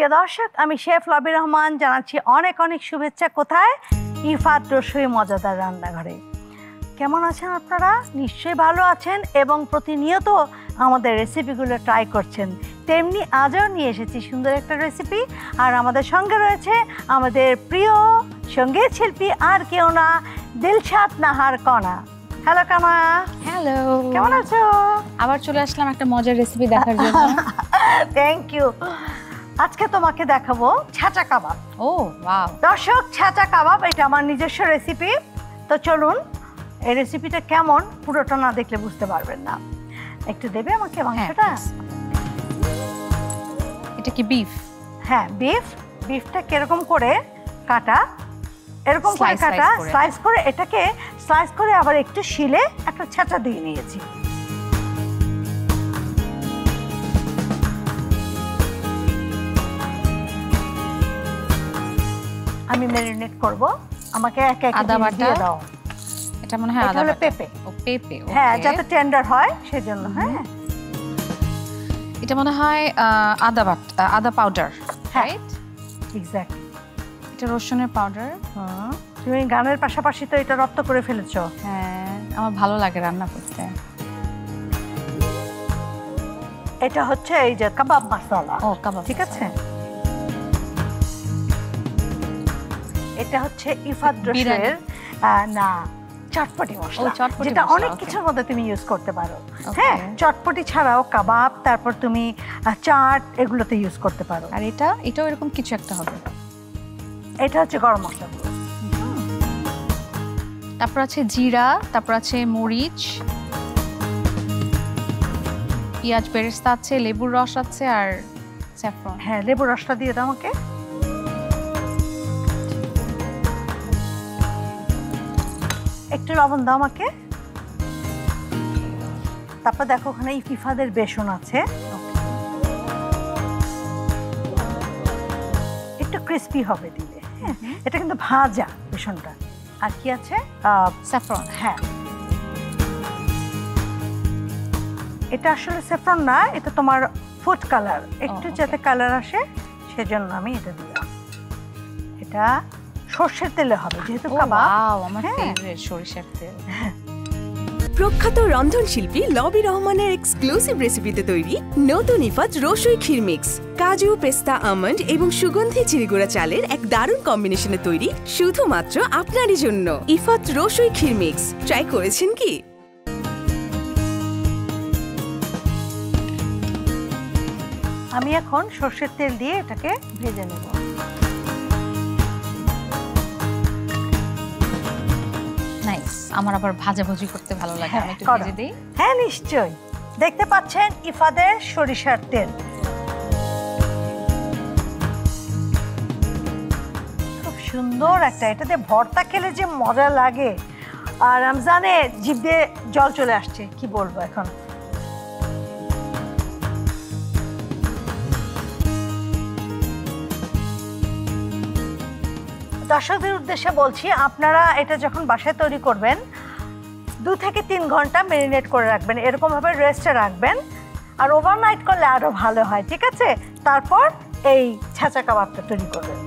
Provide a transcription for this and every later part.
প্রিয় দর্শক, আমি শেফ লবি রহমান জানাচ্ছি অনেক অনেক শুভেচ্ছা। কোথায়? ইফাত রসুই মজাদার রান্নাঘরে। কেমন আছেন আপনারা? নিশ্চয়ই ভালো আছেন এবং প্রতিনিয়ত আমাদের রেসিপিগুলো ট্রাই করছেন। তেমনি আজও নিয়ে এসেছি সুন্দর একটা রেসিপি, আর আমাদের সঙ্গে রয়েছে আমাদের প্রিয় সঙ্গীত শিল্পী, আর কেউ না, দিলশাদ নাহার কণা। হ্যালো কণা। হ্যালো, কেমন আছো? আবার চলে আসলাম একটা মজার রেসিপি দেখার জন্য। Thank you. আজকে তোমাকে দেখাবো ছাঁচা কাবাব। ও ওয়াও দর্শক, ছাঁচা কাবাব এটা আমার নিজস্ব রেসিপি। তো চলুন, এই রেসিপিটা কেমন পুরোটা না দেখলে বুঝতে পারবেন না। একটু দেবে আমাকে মাংসটা? এটা কি বিফ? হ্যাঁ, বিফটা কিরকম করে কাটা, এরকম করে কাটা, স্লাইস করে, এটাকে স্লাইস করে আবার একটু শিলে একটা ছাঁচা দিয়ে নিয়েছি। আমি ম্যারিনেট করব। আমাকে একা একা দিয়ে দাও। এটা মনে হয় আদা বাটা। পেঁপে। ও পেঁপে, ওকে। হ্যাঁ, যাতে টেন্ডার হয় সেজন্য। হ্যাঁ, এটা মনে হয় আদা বাটা, আদা পাউডার, রাইট? এক্স্যাক্টলি। এটা রসুনের পাউডার। তুমি গানের পাশাপাশি তো এটা রপ্ত করে ফেলেছো। হ্যাঁ, আমার ভালো লাগে রান্না করতে। এটা হচ্ছে এই যে কাবাব মশলা। ও কাবাব, ঠিক আছে। এটা হচ্ছে ইফাত রসুইয়ের না চটপটি মশলা, যেটা অনেক কিছুর মধ্যে তুমি ইউজ করতে পারো। হ্যাঁ, চটপটি ছাড়াও কাবাব, তারপর তুমি চাট, এগুলোতে ইউজ করতে পারো। আর এটাও এরকম কিছু একটা হবে। এটা হচ্ছে গরম মশলা। তারপর আছে জিরা, তারপর আছে মরিচ, পেঁয়াজ বেরেস্তা আছে, লেবুর রস আছে, আর স্যাফরন। হ্যাঁ, লেবুর রসটা দিয়ে দাও আমাকে। একটু লবণ দাও আমাকে। তারপর দেখো ওখানে ইফাদের বেসন আছে, একটু ক্রিস্পি হবে দিলে। হ্যাঁ, এটা কিন্তু ভাজা বেসনটা। আর কি আছে? স্যাফরন। হ্যাঁ, এটা আসলে স্যাফরন না, এটা তোমার ফুড কালার, একটু যাতে কালার আসে সেজন্য আমি এটা দিলাম। এটা সরষের তেলে হবে যেহেতু কাবাব। ওয়াও, আমার ফেভারিট সরিষার তেল। প্রখ্যাত রন্ধনশিল্পী লবি রহমানের এক্সক্লুসিভ রেসিপিতে তৈরি নতুন ইফাত রসুই ক্ষীর মিক্স। কাজু, পেস্তা, আমন্ড এবং সুগন্ধি চিনিগুড়া চালের এক দারুণ কম্বিনেশনে তৈরি শুধুমাত্র আপনারই জন্য ইফাত রসুই ক্ষীর মিক্স। ট্রাই করেছেন কি? আমি এখন সরষের তেল দিয়ে এটাকে ভেজে নেব। নাইস। আমার আবার ভাজাভাজি করতে ভালো লাগে, আমি একটু ভেজে দেই। হ্যাঁ, নিশ্চয়ই। দেখতে পাচ্ছেন ইফাদের সরিষার তেল, খুব সুন্দর একটা। এটাতে ভর্তা খেলে যে মজা লাগে, আর রমজানে জিভ দিয়ে জল চলে আসছে, কি বলবো এখন। দর্শকদের উদ্দেশ্যে বলছি, আপনারা এটা যখন বাসায় তৈরি করবেন 2 থেকে 3 ঘন্টা ম্যারিনেট করে রাখবেন, এরকম ভাবে রেস্টে রাখবেন। আর ওভারনাইট করলে আরো ভালো হয়, ঠিক আছে? তারপর এই ছাঁচা কাবাবটা তৈরি করবেন।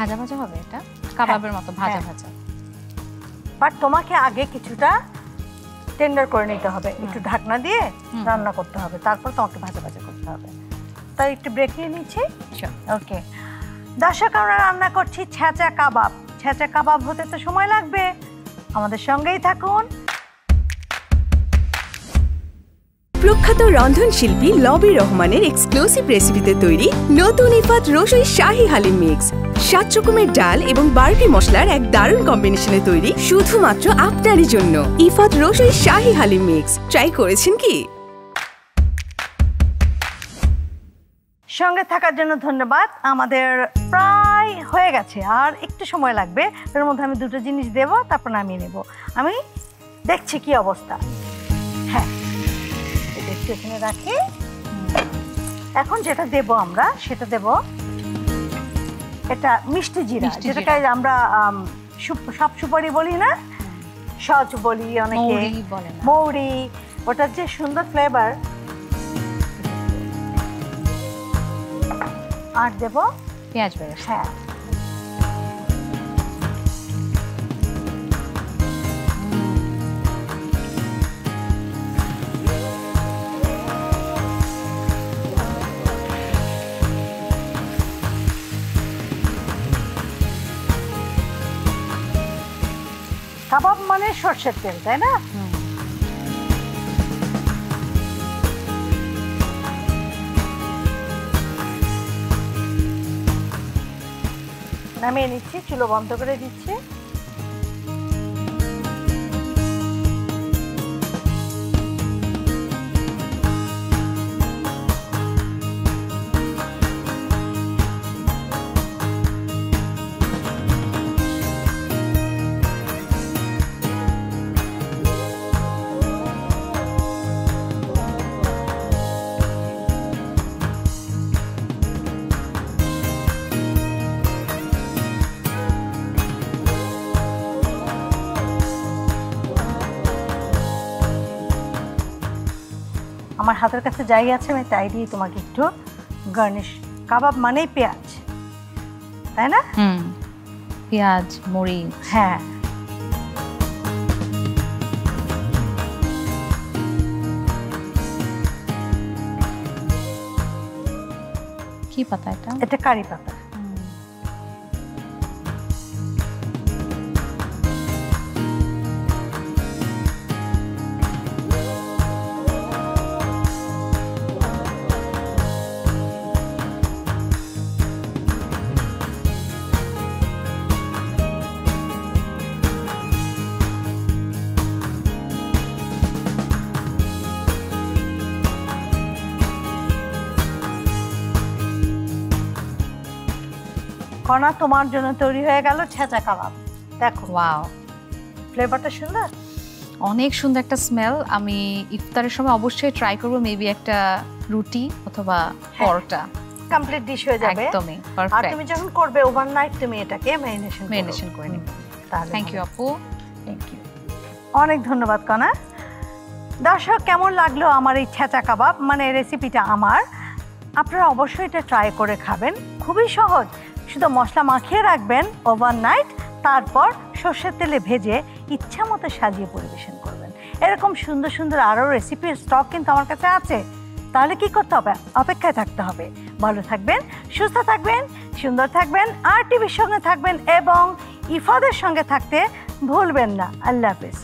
ভাজা ভাজা হবে, এটা কাবাবের মতো ভাজা ভাজা। বাট তোমাকে আগে কিছুটা টেন্ডার করে নিতে হবে, একটু ঢাকনা দিয়ে রান্না করতে হবে, তারপর তোমাকে ভাজা ভাজা করতে হবে। তাই একটু ব্রেক নিয়ে নিচ্ছি। ওকে দর্শক, আমরা রান্না করছি ছাঁচা কাবাব। ছাঁচা কাবাব হতে তো সময় লাগবে, আমাদের সঙ্গেই থাকুন। প্রখ্যাত রন্ধনশিল্পী লবি রহমানের এক্সক্লুসিভ রেসিপিতে তৈরি নতুন ইফাত রসুই শাহী হালিম মিক্স। 7 রকমের ডাল এবং 12টি মশলার এক দারুণ কম্বিনেশনে তৈরি শুধুমাত্র আপনারই জন্য ইফাত রসুই শাহী হালিম মিক্স। ট্রাই করেছেন কি? সঙ্গে থাকার জন্য ধন্যবাদ। আমাদের প্রায় হয়ে গেছে, আর একটু সময় লাগবে। এর মধ্যে আমি 2টো জিনিস দেব, তারপর নামিয়ে নেব। আমি দেখছি কি অবস্থা। হ্যাঁ, একটু এখানে রাখি। এখন যেটা দেব আমরা সেটা দেব এটা মিষ্টি জিরা, যেটাকে আমরা সব সুপারি বলি না, সজ বলি, অনেকে মৌরি, ওটার যে সুন্দর ফ্লেভার। আর দেব পেঁয়াজ বেরেস্তা। হ্যাঁ, কাবাব মানে সরষের তেল, তাই না? নামিয়ে নিচ্ছি, চুলো বন্ধ করে দিচ্ছি। আমার হাতের কাছে যাই আছে আমি তাই দিয়ে তোমাকে একটু গার্নিশ। কাবাব মানেই পেঁয়াজ, তাই না? পেঁয়াজ, মরিচ। হ্যাঁ, কি পাতা এটা? এটা কারি পাতা। কণা, তোমার জন্য তৈরি হয়ে গেল ছেঁচা কাবাব। দেখো, ওয়াও, ফ্লেভারটা সুন্দর, অনেক সুন্দর একটা স্মেল। আমি ইফতারের সময় অবশ্যই ট্রাই করব, মেবি একটা রুটি অথবা পরোটা। কমপ্লিট ডিশ হয়ে যাবে একদমই আর পারফেক্ট। তুমি যখন করবে ওভারনাইট তুমি এটাকে ম্যারিনেশন করে নিব। তাহলে থ্যাংক ইউ আপু। থ্যাংক ইউ, অনেক ধন্যবাদ কণা। দর্শক, কেমন লাগলো আমার এই ছেঁচা কাবাব মানে রেসিপিটা আমার? আপনারা অবশ্যই এটা ট্রাই করে খাবেন, খুবই সহজ। শুধু মশলা মাখিয়ে রাখবেন ওভারনাইট, তারপর সর্ষের তেলে ভেজে ইচ্ছা মতো সাজিয়ে পরিবেশন করবেন। এরকম সুন্দর সুন্দর আরও রেসিপির স্টক কিন্তু আমার কাছে আছে। তাহলে কি করতে হবে? অপেক্ষায় থাকতে হবে। ভালো থাকবেন, সুস্থ থাকবেন, সুন্দর থাকবেন, আর টিভির সঙ্গে থাকবেন এবং ইফাদের সঙ্গে থাকতে ভুলবেন না। আল্লাহ হাফেজ।